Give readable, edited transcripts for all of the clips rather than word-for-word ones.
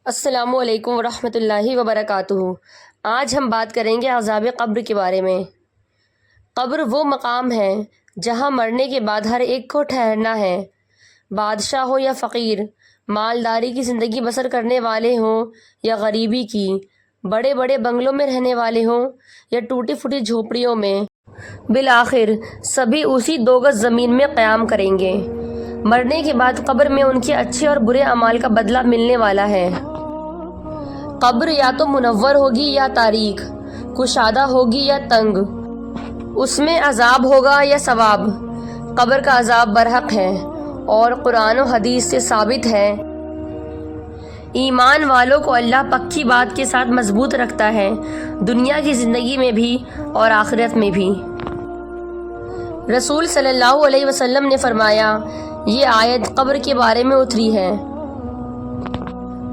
السلام علیکم ورحمۃ اللہ وبرکاتہ۔ آج ہم بات کریں گے عذاب قبر کے بارے میں۔ قبر وہ مقام ہے جہاں مرنے کے بعد ہر ایک کو ٹھہرنا ہے۔ بادشاہ ہو یا فقیر، مالداری کی زندگی بسر کرنے والے ہوں یا غریبی کی، بڑے بڑے بنگلوں میں رہنے والے ہوں یا ٹوٹی پھوٹی جھوپڑیوں میں، بالآخر سبھی اسی 2 گز زمین میں قیام کریں گے۔ مرنے کے بعد قبر میں ان کے اچھے اور برے اعمال کا بدلہ ملنے والا ہے۔ قبر یا تو منور ہوگی یا تاریک، کشادہ ہوگی یا تنگ، اس میں عذاب ہوگا یا ثواب۔ قبر کا عذاب برحق ہے اور قرآن و حدیث سے ثابت ہے۔ ایمان والوں کو اللہ پکی بات کے ساتھ مضبوط رکھتا ہے، دنیا کی زندگی میں بھی اور آخرت میں بھی۔ رسول صلی اللہ علیہ وسلم نے فرمایا، یہ آیت قبر کے بارے میں اتری ہے۔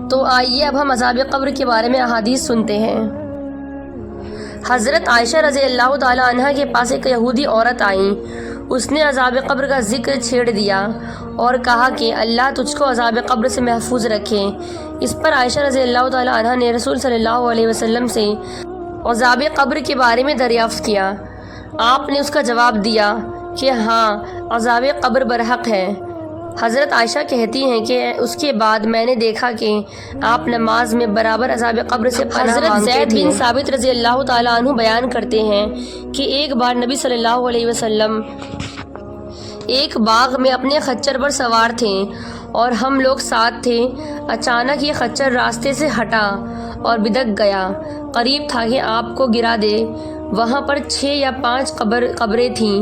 تو آئیے اب ہم عذاب قبر کے بارے میں احادیث سنتے ہیں۔ حضرت عائشہ رضی اللہ تعالی عنہا کے پاس ایک یہودی عورت آئیں۔ اس نے عذاب قبر کا ذکر چھیڑ دیا اور کہا کہ اللہ تجھ کو عذاب قبر سے محفوظ رکھے۔ اس پر عائشہ رضی اللہ تعالی عنہا نے رسول صلی اللہ علیہ وسلم سے عذاب قبر کے بارے میں دریافت کیا۔ آپ نے اس کا جواب دیا کہ ہاں، عذاب قبر برحق ہے۔ حضرت عائشہ کہتی ہیں کہ اس کے بعد میں نے دیکھا کہ آپ نماز میں برابر عذاب قبر سے پناہ مانگتے تھے۔ حضرت زید بن ثابت رضی اللہ تعالیٰ عنہ بیان کرتے ہیں کہ ایک بار نبی صلی اللہ علیہ وسلم ایک باغ میں اپنے خچر پر سوار تھے اور ہم لوگ ساتھ تھے۔ اچانک یہ خچر راستے سے ہٹا اور بدک گیا، قریب تھا کہ آپ کو گرا دے۔ وہاں پر 6 یا 5 قبریں تھیں۔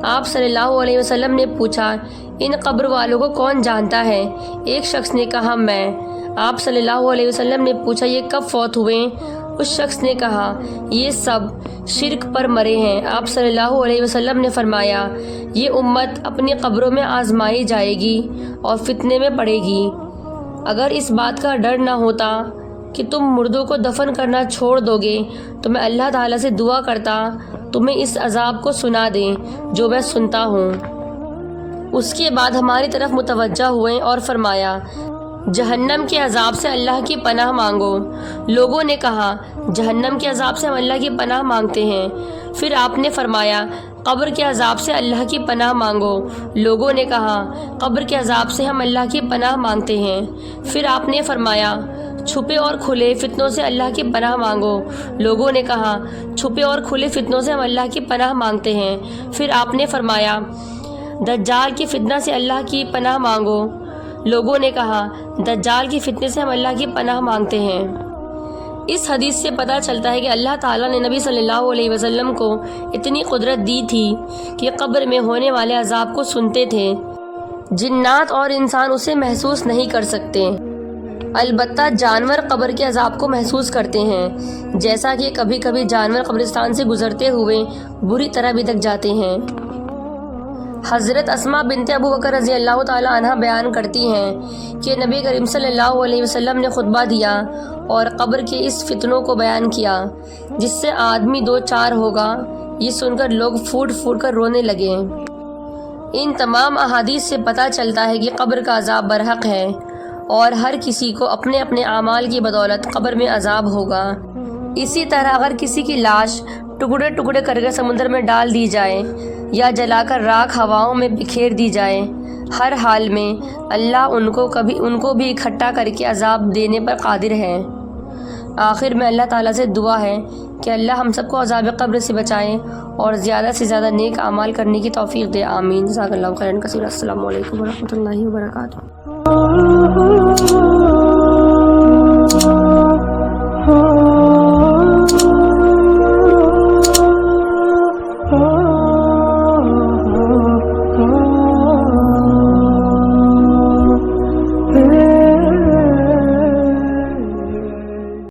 آپ صلی اللہ علیہ وسلم نے پوچھا، ان قبر والوں کو کون جانتا ہے؟ ایک شخص نے کہا، میں۔ آپ صلی اللہ علیہ وسلم نے پوچھا، یہ کب فوت ہوئے؟ اس شخص نے کہا، یہ سب شرک پر مرے ہیں۔ آپ صلی اللہ علیہ وسلم نے فرمایا، یہ امت اپنی قبروں میں آزمائی جائے گی اور فتنے میں پڑے گی۔ اگر اس بات کا ڈر نہ ہوتا کہ تم مردوں کو دفن کرنا چھوڑ دو گے تو میں اللہ تعالیٰ سے دعا کرتا تمہیں اس عذاب کو سنا دیں جو میں سنتا ہوں۔ اس کے بعد ہماری طرف متوجہ ہوئے اور فرمایا، جہنم کے عذاب سے اللہ کی پناہ مانگو۔ لوگوں نے کہا، جہنم کے عذاب سے ہم اللہ کی پناہ مانگتے ہیں۔ پھر آپ نے فرمایا، قبر کے عذاب سے اللہ کی پناہ مانگو۔ لوگوں نے کہا، قبر کے عذاب سے ہم اللہ کی پناہ مانگتے ہیں۔ پھر آپ نے فرمایا، چھپے اور کھلے فتنوں سے اللہ کی پناہ مانگو۔ لوگوں نے کہا، چھپے اور کھلے فتنوں سے ہم اللہ کی پناہ مانگتے ہیں۔ پھر آپ نے فرمایا، دجال کی فتنہ سے اللہ کی پناہ مانگو۔ لوگوں نے کہا، دجال کی فتنے سے ہم اللہ کی پناہ مانگتے ہیں۔ اس حدیث سے پتہ چلتا ہے کہ اللہ تعالیٰ نے نبی صلی اللہ علیہ وسلم کو اتنی قدرت دی تھی کہ قبر میں ہونے والے عذاب کو سنتے تھے۔ جنات اور انسان اسے محسوس نہیں کر سکتے، البتہ جانور قبر کے عذاب کو محسوس کرتے ہیں، جیسا کہ کبھی کبھی جانور قبرستان سے گزرتے ہوئے بری طرح بدک جاتے ہیں۔ حضرت اسماء بنت ابو بکر رضی اللہ تعالیٰ عنہ بیان کرتی ہیں کہ نبی کریم صلی اللہ علیہ وسلم نے خطبہ دیا اور قبر کے اس فتنوں کو بیان کیا جس سے آدمی 2 ہوگا۔ یہ سن کر لوگ پھوٹ پھوٹ کر رونے لگے۔ ان تمام احادیث سے پتہ چلتا ہے کہ قبر کا عذاب برحق ہے اور ہر کسی کو اپنے اپنے اعمال کی بدولت قبر میں عذاب ہوگا۔ اسی طرح اگر کسی کی لاش ٹکڑے ٹکڑے کر کے سمندر میں ڈال دی جائے یا جلا کر راکھ ہواؤں میں بکھیر دی جائے، ہر حال میں اللہ ان کو بھی اکٹھا کر کے عذاب دینے پر قادر ہے۔ آخر میں اللہ تعالیٰ سے دعا ہے کہ اللہ ہم سب کو عذاب قبر سے بچائیں اور زیادہ سے زیادہ نیک اعمال کرنے کی توفیق دے، آمین۔ جزاک اللہ خیرا کثیرا۔ السلام علیکم ورحمۃ اللہ وبرکاتہ۔